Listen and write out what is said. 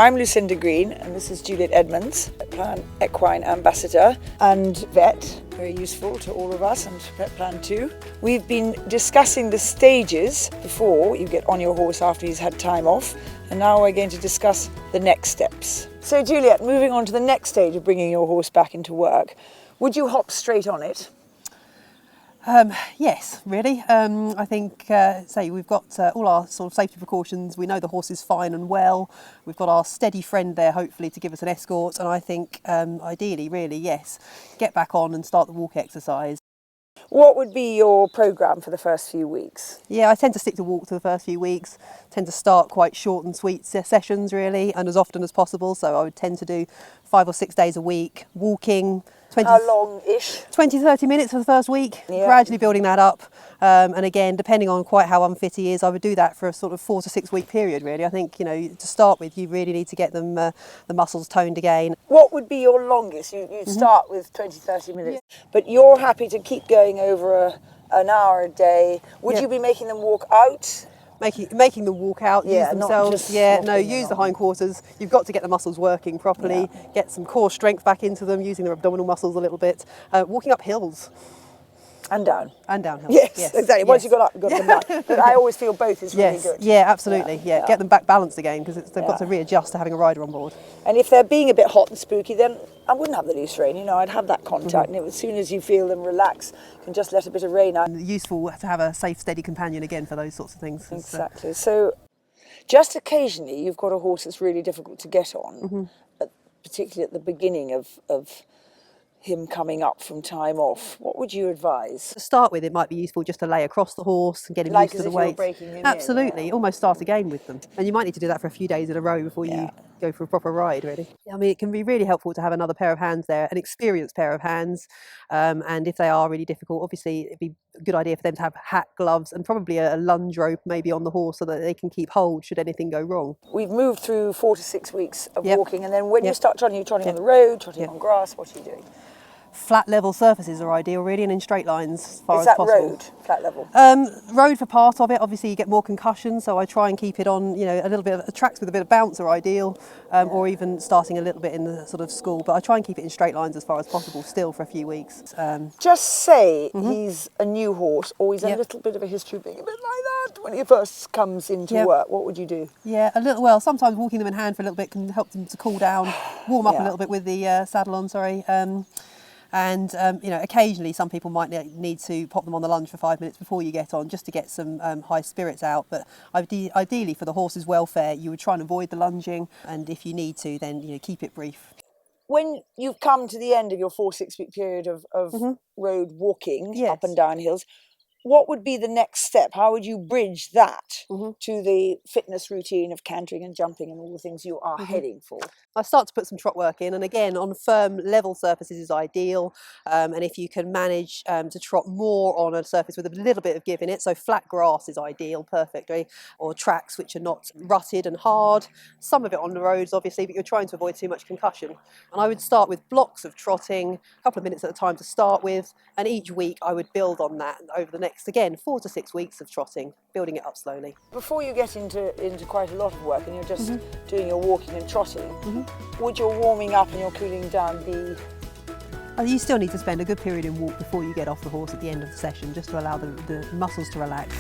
I'm Lucinda Green and this is Juliette Edmonds, Petplan Equine Ambassador and vet, very useful to all of us and to Petplan too. We've been discussing the stages before you get on your horse after he's had time off, and now we're going to discuss the next steps. So Juliette, moving on to the next stage of bringing your horse back into work, would you hop straight on it? Yes, really. I think, say, we've got all our sort of safety precautions. We know the horse is fine and well. We've got our steady friend there, hopefully, to give us an escort. And I think, ideally, really, yes, get back on and start the walk exercise. What would be your programme for the first few weeks? Yeah, I tend to stick to walk for the first few weeks. Tend to start quite short and sweet sessions, really, and as often as possible. So I would tend to do 5 or 6 days a week, walking. How long-ish? 20-30 minutes for the first week, yeah. Gradually building that up. And again, depending on quite how unfit he is, I would do that for a sort of 4 to 6 week period, really. I think, you know, to start with, you really need to get them the muscles toned again. What would be your longest? You'd start with 20-30 minutes, but you're happy to keep going over an hour a day. Would you be making them walk out? Making them walk out, use themselves. Use the hindquarters. You've got to get the muscles working properly, get some core strength back into them, using their abdominal muscles a little bit. Walking up hills. And down. And downhill. Yes, exactly. Once you've got up, you've got to come down. But I always feel both is really good. Yeah, absolutely. Yeah. Get them back balanced again, because they've got to readjust to having a rider on board. And if they're being a bit hot and spooky, then I wouldn't have the loose rein. You know, I'd have that contact. And as soon as you feel them relax, you can just let a bit of rein out. And useful to have a safe, steady companion again for those sorts of things. Exactly. So just occasionally you've got a horse that's really difficult to get on, particularly at the beginning of him coming up from time off. What would you advise? To start with, it might be useful just to lay across the horse and get him used to the weight. Absolutely, almost start again with them. And you might need to do that for a few days in a row before you go for a proper ride, really. I mean, it can be really helpful to have another pair of hands there, an experienced pair of hands. And if they are really difficult, obviously it'd be a good idea for them to have hat, gloves, and probably a lunge rope maybe on the horse so that they can keep hold should anything go wrong. We've moved through 4 to 6 weeks of walking, and then when you start trotting, you're trotting on the road, trotting on grass. What are you doing? Flat level surfaces are ideal, really, and in straight lines as far as possible. Is that road, flat level? Road for part of it. Obviously you get more concussion, so I try and keep it on, you know, a little bit of tracks with a bit of bounce are ideal, or even starting a little bit in the sort of school, but I try and keep it in straight lines as far as possible still for a few weeks. Just say he's a new horse, or he's a little bit of a history of being a bit like that when he first comes into work. What would you do? Yeah, a little. Well, sometimes walking them in hand for a little bit can help them to cool down, warm up a little bit with the saddle on, And, you know, occasionally some people might need to pop them on the lunge for 5 minutes before you get on, just to get some high spirits out. But ideally, for the horse's welfare, you would try and avoid the lunging. And if you need to, then, you know, keep it brief. When you've come to the end of your 4 6 week period of road walking up and down hills, what would be the next step? How would you bridge that to the fitness routine of cantering and jumping and all the things you are heading for? I start to put some trot work in, and again, on firm level surfaces is ideal. And if you can manage to trot more on a surface with a little bit of give in it, so flat grass is ideal, perfectly, or tracks which are not rutted and hard. Some of it on the roads, obviously, but you're trying to avoid too much concussion. And I would start with blocks of trotting, a couple of minutes at a time to start with, and each week I would build on that over the next, again, 4 to 6 weeks of trotting, building it up slowly. Before you get into quite a lot of work and you're just doing your walking and trotting, would your warming up and your cooling down be? You still need to spend a good period in walk before you get off the horse at the end of the session, just to allow the muscles to relax.